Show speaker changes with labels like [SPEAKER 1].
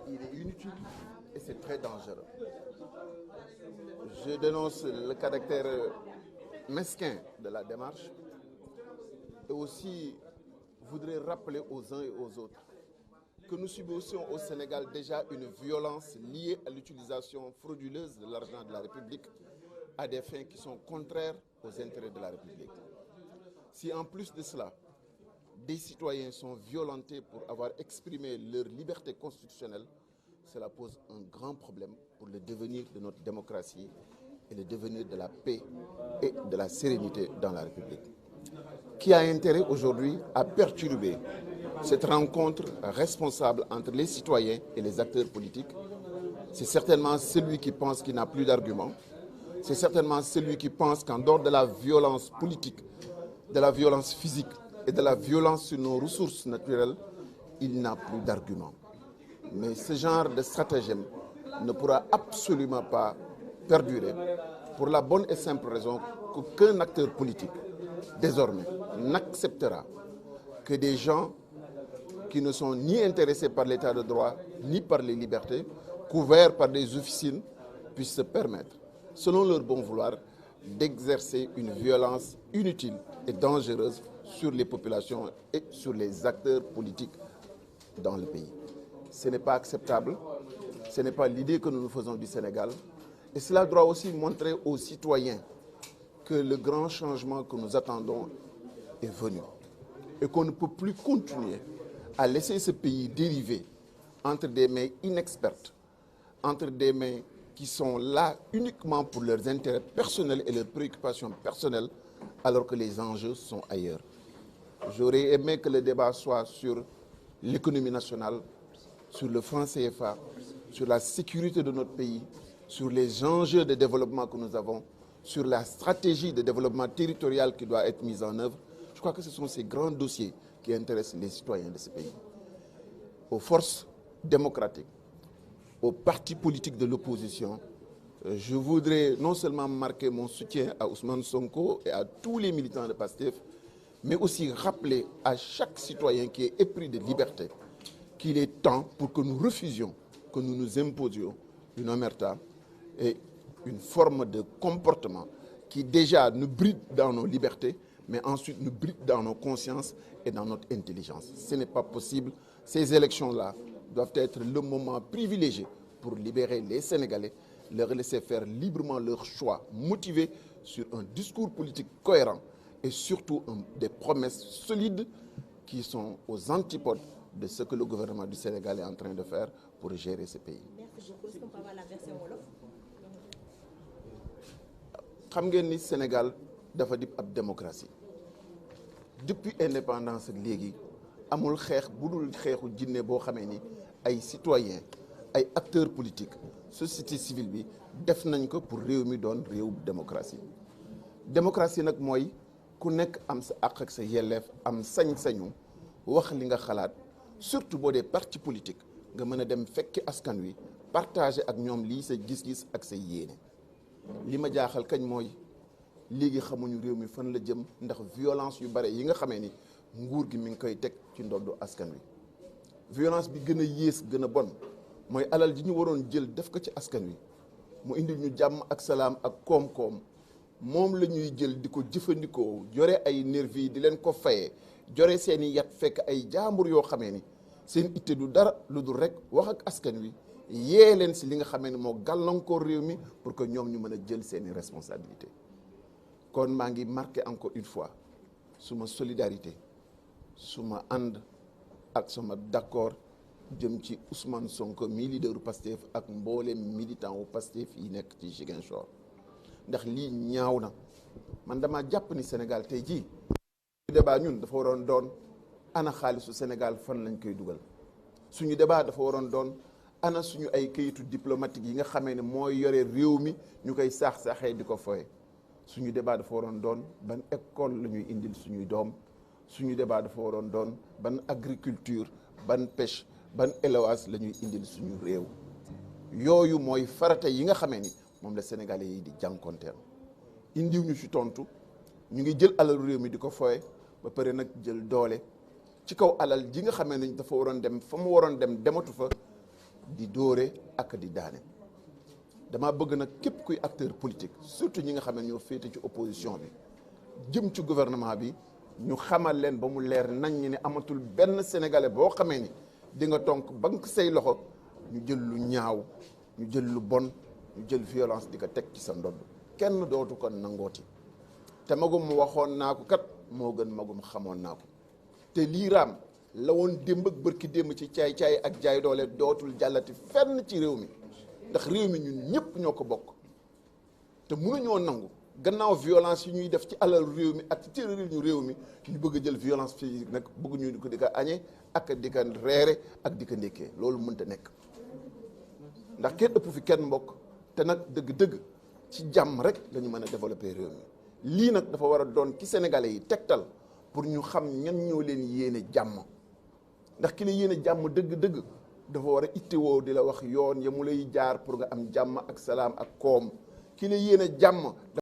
[SPEAKER 1] Il est inutile et c'est très dangereux. Je dénonce le caractère mesquin de la démarche et aussi voudrais rappeler aux uns et aux autres que nous subissons au Sénégal déjà une violence liée à l'utilisation frauduleuse de l'argent de la République à des fins qui sont contraires aux intérêts de la République. Si en plus de cela, des citoyens sont violentés pour avoir exprimé leur liberté constitutionnelle, cela pose un grand problème pour le devenir de notre démocratie et le devenir de la paix et de la sérénité dans la République. Qui a intérêt aujourd'hui à perturber cette rencontre responsable entre les citoyens et les acteurs politiques? C'est certainement celui qui pense qu'il n'a plus d'arguments. C'est certainement celui qui pense qu'en dehors de la violence politique, de la violence physique et de la violence sur nos ressources naturelles, il n'a plus d'arguments. Mais ce genre de stratagème ne pourra absolument pas perdurer pour la bonne et simple raison qu'aucun acteur politique, désormais, n'acceptera que des gens qui ne sont ni intéressés par l'état de droit, ni par les libertés, couverts par des officines, puissent se permettre, selon leur bon vouloir, d'exercer une violence inutile et dangereuse sur les populations et sur les acteurs politiques dans le pays. Ce n'est pas acceptable, ce n'est pas l'idée que nous nous faisons du Sénégal. Et cela doit aussi montrer aux citoyens que le grand changement que nous attendons est venu et qu'on ne peut plus continuer à laisser ce pays dériver entre des mains inexpertes, entre des mains qui sont là uniquement pour leurs intérêts personnels et leurs préoccupations personnelles, alors que les enjeux sont ailleurs. J'aurais aimé que le débat soit sur l'économie nationale, sur le franc CFA, sur la sécurité de notre pays, sur les enjeux de développement que nous avons, sur la stratégie de développement territorial qui doit être mise en œuvre. Je crois que ce sont ces grands dossiers qui intéressent les citoyens de ce pays. Aux forces démocratiques, aux partis politiques de l'opposition, je voudrais non seulement marquer mon soutien à Ousmane Sonko et à tous les militants de PASTEF, mais aussi rappeler à chaque citoyen qui est épris de liberté qu'il est temps pour que nous refusions, que nous nous imposions une omerta et une forme de comportement qui déjà nous bride dans nos libertés, mais ensuite nous bride dans nos consciences et dans notre intelligence. Ce n'est pas possible. Ces élections-là doivent être le moment privilégié pour libérer les Sénégalais, leur laisser faire librement leur choix, motivés sur un discours politique cohérent et surtout des promesses solides qui sont aux antipodes de ce que le gouvernement du Sénégal est en train de faire pour gérer ce pays.
[SPEAKER 2] Merci beaucoup. Est-ce qu'on peut avoir la version wolof?
[SPEAKER 1] xam ngeen ni Sénégal dafa di ab démocratie depuis indépendance léegi amul xeex bu dul xeexu jinne boo xamee ni ay citoyens ay acteurs politiques société civile bi def nañ ko pour réew mi doon réew démocratie. Démocratie nag mooy ku nekk am sa àq ak sa yelleef am sañ-sañu wax li nga xalaat surtout boo dee parti politique nga mën a dem fekki askan wi partager ak ñoom lii sa gis-gis ak sa yéene. li ma jaaxal kañ mooy léegi xamuñu réew mi fan la jëm ndax violence yu bare yi nga xamee ni nguur gi mi ngi koy teg ci ndoddu askan wi. violence bi gën a yées gën a bon mooy alal ji ñu waroon jël def ko ci askan wi mu indil ñu jàmm ak salaam ak koom-koom moom la ñuy jël di ko jëfandikoo jore ay nervi di leen ko fayee jore seeni yat fekk ay jaambur yoo xamee ni seen itte du dara lu dul rek wax ak askan wi yee leen si li nga xamee ni moo gàllankoor réew mi pour que ñoom ñu mën a jël seeni responsabilité. kon maa ngi marqué encore une fois suma solidarité suma ànd ak suma d'accord jëm ci Ousmane Sonko mi leaderu Pastef ak mboolem militant wu Pastef yi nekk ci Ziguinchor ndax lii ñaaw na. man dama jàpp ni Sénégal tey jii débat ñun dafa waroon doon ana xaalisu Sénégal fan lañ koy dugal. suñu débat dafa waroon doon ana suñu ay kayitu diplomatique yi nga xamee ne mooy yore réew mi ñu koy saax-saaxee di ko foye. suñu débat dafa waroon doon ban école la ñuy indil suñuy doom. suñu débat dafa waroon doon ban agriculture ban pêche ban élevage la ñuy indil suñu réew. yooyu mooy farata yi nga xamee ni moom la Sénégalais yi di jànkonteel. indiw ñu ci tontu ñu ngi jël alalu réew mi di ko foye ba pare nag jël doole ci kaw alal ji nga xamee ne dafa waroon dem fa mu waroon dem dematu fa di dóore ak di daane. dama bëgg nag képp kuy acteur politique surtout ñi nga xam ne ñoo féete ci opposition bi jëm ci gouvernement bi ñu xamal leen ba mu leer nañ ñi ne amatul benn sénégalais boo xamee ni di nga tonk banque say loxo ñu jël lu ñaaw ñu jël lu bon ñu jël violence di ko teg ci sa ndodd kenn dootu ko nangooti. te magum waxoon naa ko kat moo gën magum xamoon naa ko te lii raam la woon démb ak bërki démb ci caay-caay ak jaay doole dootul jàllati fenn ci réew mi ndax réew mi ñun ñëpp ñoo ko bokk te mënuñoo nangu gannaaw violence yi ñuy def ci alal réew mi ak ci cëral ñu réew mi ñu bëgg a jël violence physique nag bëgg ñu ko di ko añee ak di ko reere ak di ko ndékkee loolu mënta nekk ndax kenn ëpp fi kenn mbokk te nag dëgg-dëgg ci jàmm rek la ñu mën a développer réew mi lii nag dafa war a doon ci sénégalais yi tegtal pour ñu xam ñan ñoo leen yéene jàmm ndax ki la yéene jàmm dëgg-dëgg dafa war a ittewoo di la wax yoon ya mu lay jaar pour nga am jàmm ak salaam ak koom ki la yéene jàmm